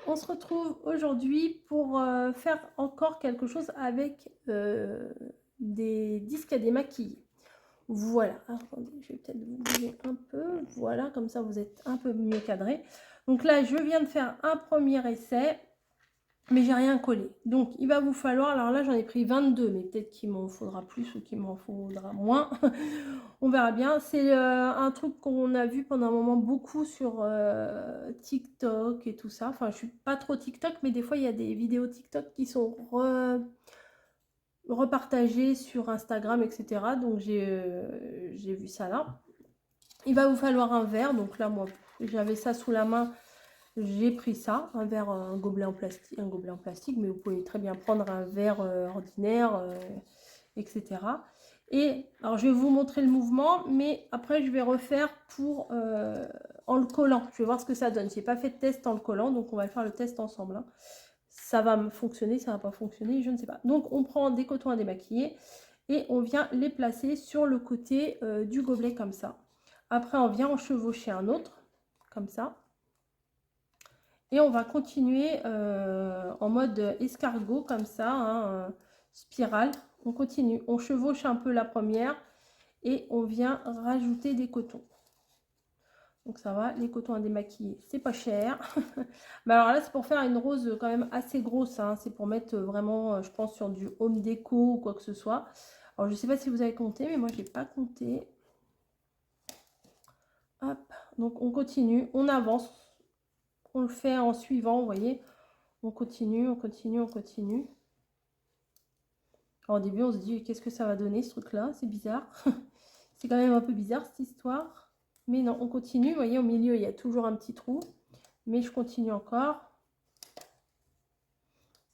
on se retrouve aujourd'hui pour faire encore quelque chose avec des disques à démaquiller. Voilà, attendez, je vais peut-être vous bouger un peu, voilà, comme ça vous êtes un peu mieux cadré. Donc là, je viens de faire un premier essai, mais j'ai rien collé. Donc il va vous falloir, alors là j'en ai pris 22, mais peut-être qu'il m'en faudra plus ou qu'il m'en faudra moins. On verra bien. C'est un truc qu'on a vu pendant un moment beaucoup sur TikTok et tout ça. Enfin, je suis pas trop TikTok, mais des fois, il y a des vidéos TikTok qui sont repartagées sur Instagram, etc. Donc, j'ai vu ça là. Il va vous falloir un verre. Donc là, moi, j'avais ça sous la main. J'ai pris ça, un verre, un gobelet en plastique, mais vous pouvez très bien prendre un verre ordinaire, etc. Et alors je vais vous montrer le mouvement, mais après je vais refaire pour en le collant. Je vais voir ce que ça donne. Je n'ai pas fait de test en le collant, donc on va faire le test ensemble. Hein. Ça va fonctionner, ça va pas fonctionner, je ne sais pas. Donc on prend des cotons à démaquiller et on vient les placer sur le côté du gobelet comme ça. Après on vient en chevaucher un autre, comme ça. Et on va continuer en mode escargot, comme ça, hein, spirale. On continue, on chevauche un peu la première et on vient rajouter des cotons. Donc ça va, les cotons à démaquiller, c'est pas cher. Mais alors là, c'est pour faire une rose quand même assez grosse. Hein. C'est pour mettre vraiment, je pense, sur du home déco ou quoi que ce soit. Alors je sais pas si vous avez compté, mais moi, je n'ai pas compté. Hop, donc on continue, on avance. On le fait en suivant, vous voyez. On continue, on continue, on continue. Alors, au début, on se dit, qu'est-ce que ça va donner, ce truc-là? C'est bizarre. C'est quand même un peu bizarre, cette histoire. Mais non, on continue. Vous voyez, au milieu, il y a toujours un petit trou. Mais je continue encore.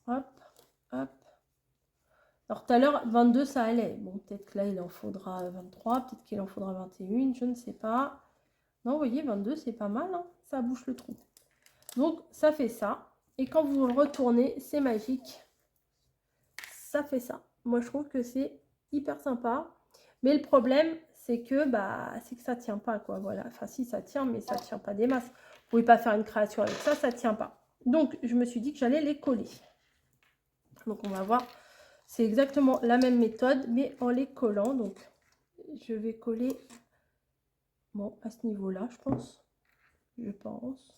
Hop, hop. Alors, tout à l'heure, 22, ça allait. Bon, peut-être que là, il en faudra 23. Peut-être qu'il en faudra 21. Je ne sais pas. Non, vous voyez, 22, c'est pas mal. Hein, ça bouche le trou. Donc, ça fait ça. Et quand vous le retournez, c'est magique. Ça fait ça. Moi, je trouve que c'est hyper sympa. Mais le problème, c'est que ça tient pas, quoi. Voilà. Enfin, si, ça tient, mais ça tient pas des masses. Vous pouvez pas faire une création avec ça, ça tient pas. Donc, je me suis dit que j'allais les coller. Donc, on va voir. C'est exactement la même méthode, mais en les collant. Donc, je vais coller, bon, à ce niveau-là, je pense. Je pense.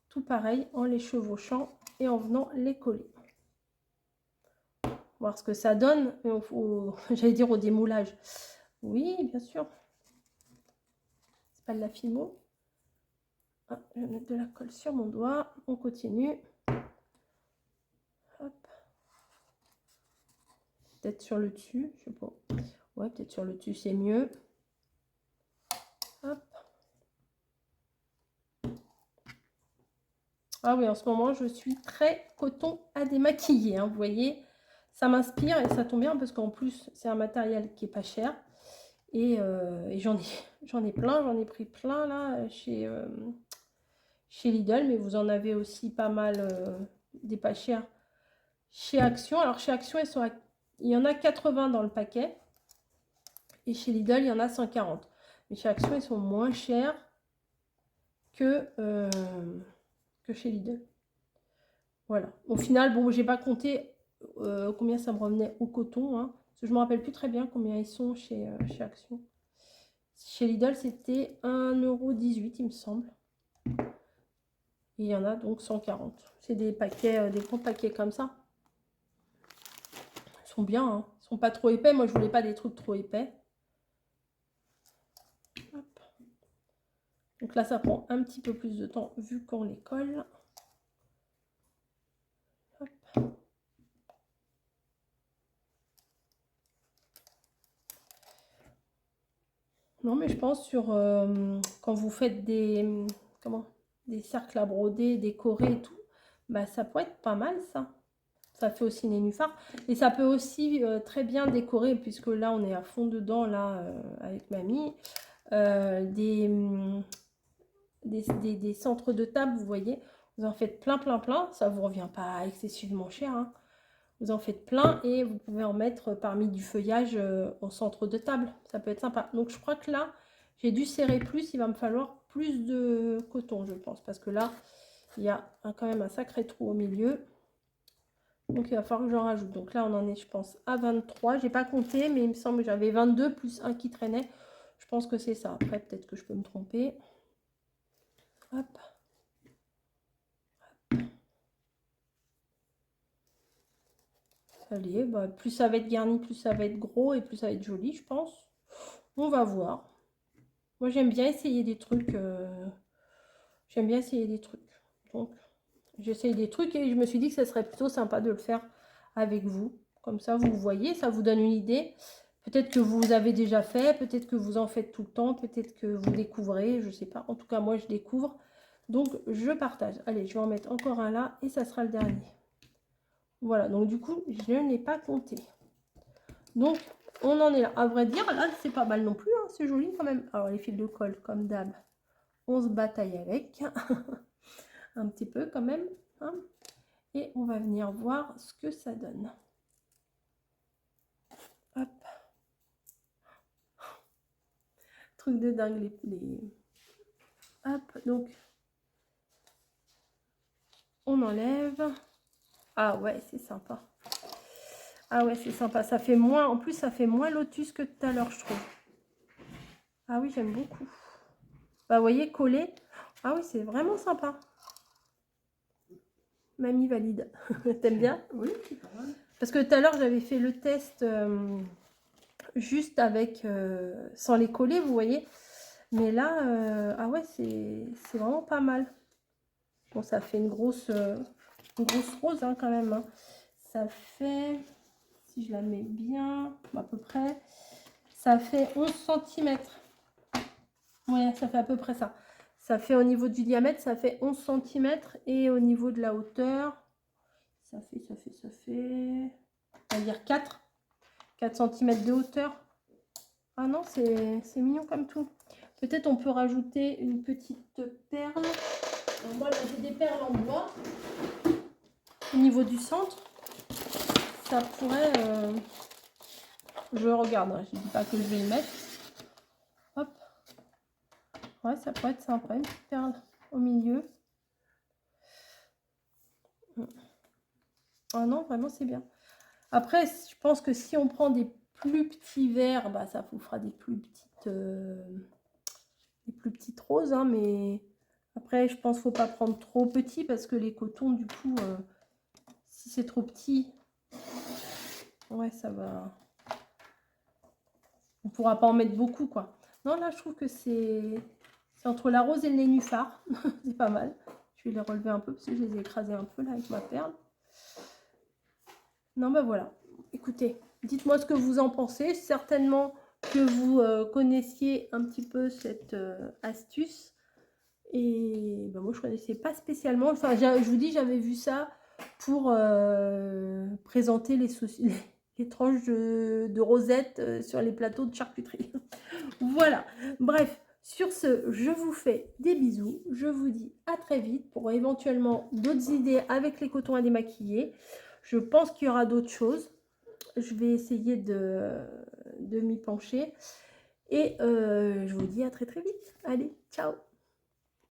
Tout pareil, en les chevauchant et en venant les coller. Voir ce que ça donne, j'allais dire au démoulage. Oui, bien sûr. C'est pas de la fimo. Ah, je vais mettre de la colle sur mon doigt. On continue. Hop. Peut-être sur le dessus, je sais pas. Ouais, peut-être sur le dessus, c'est mieux. Hop. Ah oui, en ce moment, je suis très coton à démaquiller. Hein, vous voyez, ça m'inspire et ça tombe bien parce qu'en plus, c'est un matériel qui est pas cher. Et j'en ai plein, j'en ai pris plein là chez Lidl, mais vous en avez aussi pas mal des pas chers chez Action. Alors chez Action, il y en a 80 dans le paquet. Et chez Lidl, il y en a 140. Mais chez Action, ils sont moins chers que chez Lidl. Voilà. Au final, bon, j'ai pas compté combien ça me revenait au coton. Hein, parce que je me rappelle plus très bien combien ils sont chez Action. Chez Lidl, c'était 1,18 €, il me semble. Et il y en a donc 140. C'est des paquets, des gros paquets comme ça. Ils sont bien, hein. Ils sont pas trop épais. Moi, je voulais pas des trucs trop épais. Hop. Donc là, ça prend un petit peu plus de temps vu qu'on les colle. Hop. Non, mais je pense sur quand vous faites des cercles à broder, décorés et tout, bah ça pourrait être pas mal ça. Ça fait aussi nénuphar. Et ça peut aussi très bien décorer, puisque là on est à fond dedans là avec mamie. Des centres de table, vous voyez, vous en faites plein, plein, plein. Ça vous revient pas excessivement cher. Hein. Vous en faites plein et vous pouvez en mettre parmi du feuillage au centre de table. Ça peut être sympa. Donc je crois que là, j'ai dû serrer plus. Il va me falloir plus de coton, je pense. Parce que là, il y a quand même un sacré trou au milieu. Donc il va falloir que j'en rajoute. Donc là on en est je pense à 23. J'ai pas compté mais il me semble que j'avais 22 plus un qui traînait. Je pense que c'est ça. Après peut-être que je peux me tromper. Hop. Allez, bah, plus ça va être garni, plus ça va être gros et plus ça va être joli, je pense. On va voir. Moi, j'aime bien essayer des trucs. J'aime bien essayer des trucs. Donc, j'essaye des trucs et je me suis dit que ça serait plutôt sympa de le faire avec vous. Comme ça, vous voyez, ça vous donne une idée. Peut-être que vous avez déjà fait, peut-être que vous en faites tout le temps, peut-être que vous découvrez, je ne sais pas. En tout cas, moi, je découvre. Donc, je partage. Allez, je vais en mettre encore un là et ça sera le dernier. Voilà, donc du coup, je n'ai pas compté. Donc, on en est là. À vrai dire, là, c'est pas mal non plus. Hein, c'est joli quand même. Alors, les fils de colle, comme d'hab, on se bataille avec. Un petit peu quand même. Hein. Et on va venir voir ce que ça donne. Hop. Truc de dingue, Hop, donc, on enlève. Ah ouais, c'est sympa. Ah ouais, c'est sympa. Ça fait moins, en plus, ça fait moins lotus que tout à l'heure, je trouve. Ah oui, j'aime beaucoup. Bah, vous voyez, collé. Ah oui, c'est vraiment sympa. Mamie valide. T'aimes bien? Oui, c'est pas mal. Parce que tout à l'heure, j'avais fait le test juste avec, sans les coller, vous voyez. Mais là, ah ouais, c'est vraiment pas mal. Bon, ça fait une grosse rose hein, quand même. Hein. Ça fait, si je la mets bien, à peu près, ça fait 11 cm. Ouais, ça fait à peu près ça. Ça fait au niveau du diamètre, ça fait 11 cm. Et au niveau de la hauteur, ça fait, on va dire 4 cm de hauteur. Ah non, c'est mignon comme tout. Peut-être on peut rajouter une petite perle. Alors moi, j'ai des perles en bois. Au niveau du centre, ça pourrait... je regarde, hein, je ne dis pas que je vais le mettre. Hop. Ouais, ça pourrait être sympa, une petite perle au milieu. Ah non, vraiment, c'est bien. Après, je pense que si on prend des plus petits verres, bah, ça vous fera des plus petites roses. Hein, mais après, je pense qu'il ne faut pas prendre trop petit parce que les cotons, du coup, si c'est trop petit, ouais, ça va... On ne pourra pas en mettre beaucoup, quoi. Non, là, je trouve que c'est entre la rose et le nénuphar. C'est pas mal. Je vais les relever un peu parce que je les ai écrasés un peu, là, avec ma perle. Non, ben voilà. Écoutez, dites-moi ce que vous en pensez. Certainement que vous connaissiez un petit peu cette astuce. Et ben, moi, je ne connaissais pas spécialement. Enfin, je vous dis, j'avais vu ça pour présenter les tranches de rosette sur les plateaux de charcuterie. Voilà. Bref, sur ce, je vous fais des bisous. Je vous dis à très vite pour éventuellement d'autres idées avec les cotons à démaquiller. Je pense qu'il y aura d'autres choses. Je vais essayer de m'y pencher. Et je vous dis à très très vite. Allez, ciao!